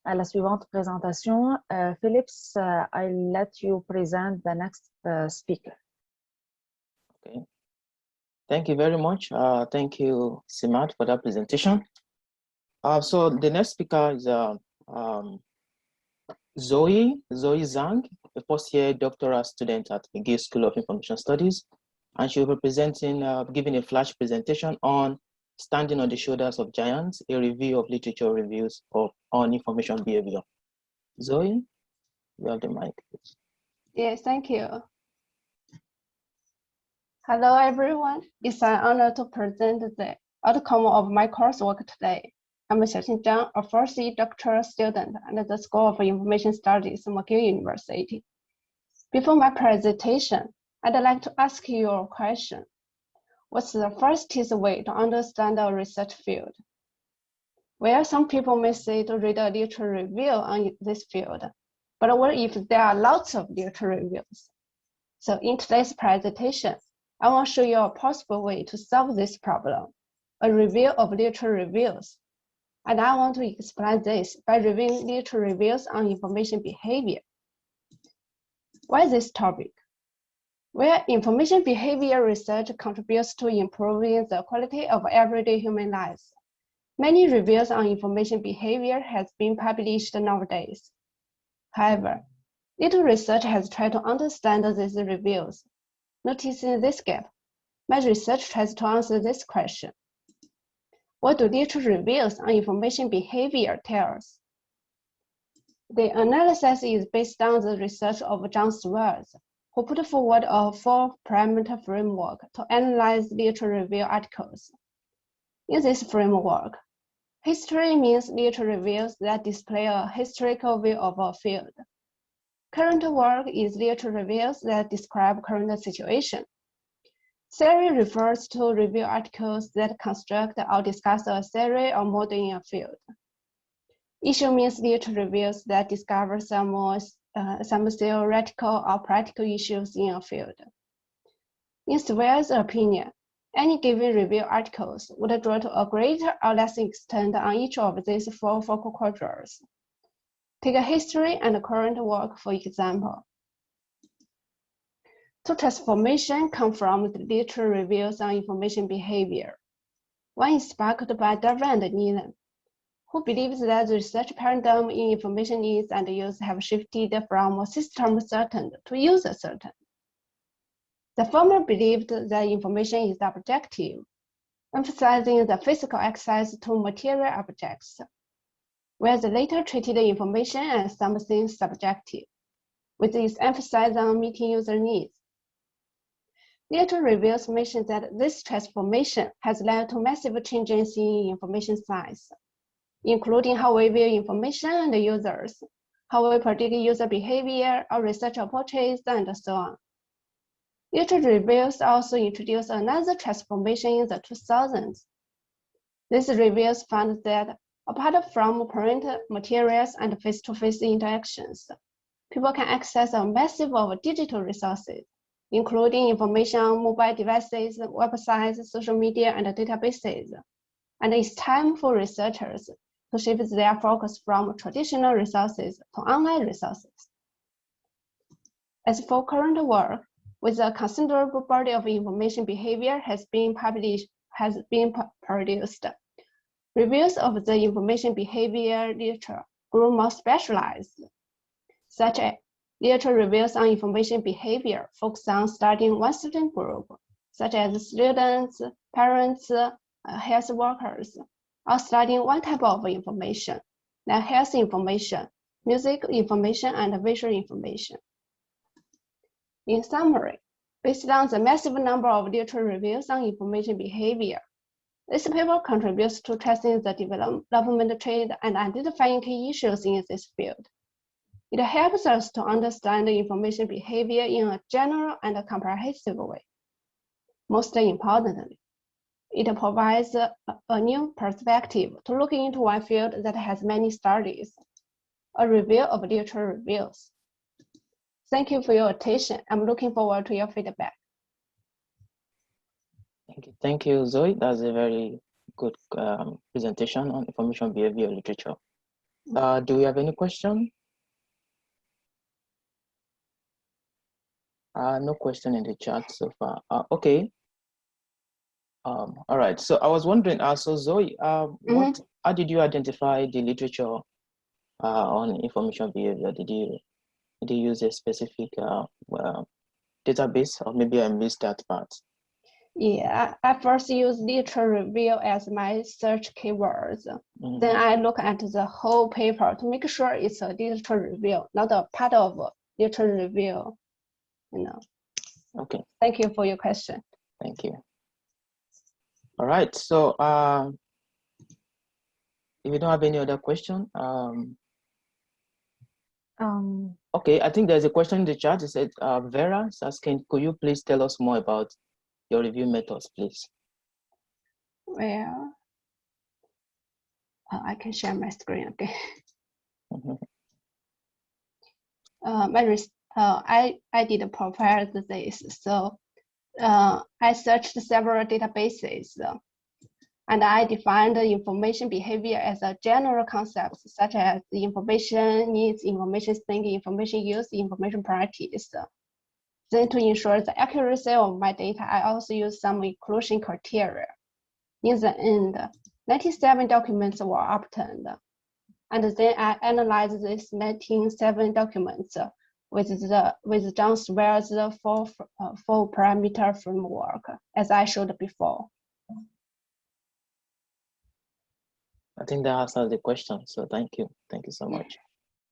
la suivante présentation. Phillips, I'll let you present the next speaker. Okay. Thank you very much. Thank you, Simat, for that presentation. So the next speaker is Zoe Zhang, a first-year doctoral student at McGill School of Information Studies, and she will be presenting, giving a flash presentation on Standing on the Shoulders of Giants, a review of literature reviews on information behavior. Zoe, you have the mic, please. Yes, thank you. Hello, everyone. It's an honor to present the outcome of my coursework today. I'm Xiaoxin Zhang, a first-year doctoral student at the School of Information Studies at McGill University. Before my presentation, I'd like to ask you a question. What's the fastest way to understand a research field? Well, some people may say to read a literature review on this field, but what if there are lots of literature reviews? So in today's presentation, I want to show you a possible way to solve this problem, a review of literature reviews. And I want to explain this by reviewing literature reviews on information behavior. Why this topic? Well, information behavior research contributes to improving the quality of everyday human lives. Many reviews on information behavior have been published nowadays. However, little research has tried to understand these reviews. Noticing this gap, my research tries to answer this question. What do literature reviews on information behavior tell us? The analysis is based on the research of Zhang, who put forward a four-parameter framework to analyze literature review articles. In this framework, history means literature reviews that display a historical view of a field. Current work is literature reviews that describe current situation. Theory refers to review articles that construct or discuss a theory or model in a field. Issue means literature reviews that discover some theoretical or practical issues in a field. In Swear's opinion, any given review articles would draw to a greater or less extent on each of these four focal quadrants. Take a history and current work, for example. Two transformations come from the literature reviews on information behavior. One is sparked by Zhang and Neelan, who believes that the research paradigm in information needs and use have shifted from system certain to user certain. The former believed that information is objective, emphasizing the physical access to material objects, whereas the later treated information as something subjective, with its emphasis on meeting user needs. Literature reviews mention that this transformation has led to massive changes in information science, including how we view information and users, how we predict user behavior or research approaches, and so on. Literature reviews also introduced another transformation in the 2000s. These reviews found that apart from print materials and face-to-face interactions, people can access a massive of digital resources, including information on mobile devices, websites, social media, and databases. And it's time for researchers to shift their focus from traditional resources to online resources. As for current work, with a considerable body of information behavior has been produced, reviews of the information behavior literature grew more specialized, such as literature reviews on information behavior focus on studying one certain group, such as students, parents, health workers, or studying one type of information, like health information, music information, and visual information. In summary, based on the massive number of literature reviews on information behavior, this paper contributes to tracing the development trend and identifying key issues in this field. It helps us to understand the information behavior in a general and comprehensive way. Most importantly, it provides a new perspective to look into one field that has many studies, a review of literature reviews. Thank you for your attention. I'm looking forward to your feedback. Thank you, Zoe. That's a very good presentation on information behavior literature. Do we have any question? No question in the chat so far. Okay. All right. So I was wondering, so Zoe, how did you identify the literature on information behavior? Did you use a specific database, or maybe I missed that part? Yeah, I first use literature review as my search keywords. Then I look at the whole paper to make sure it's a literature review, not a part of literature review. You know. Okay. Thank you for your question. Thank you. All right. So if you don't have any other question, okay, I think there's a question in the chat. It said, Vera is asking, could you please tell us more about your review methods, please? Well, I can share my screen, okay? I did prepare this, so I searched several databases, and I defined the information behavior as a general concept, such as the information needs, information thinking, information use, information priorities. Then to ensure the accuracy of my data, I also use some inclusion criteria. In the end, 97 documents were obtained. And then I analyzed these 97 documents with Zhang's four parameter framework, as I showed before. I think that answers the question. So thank you. Thank you so much.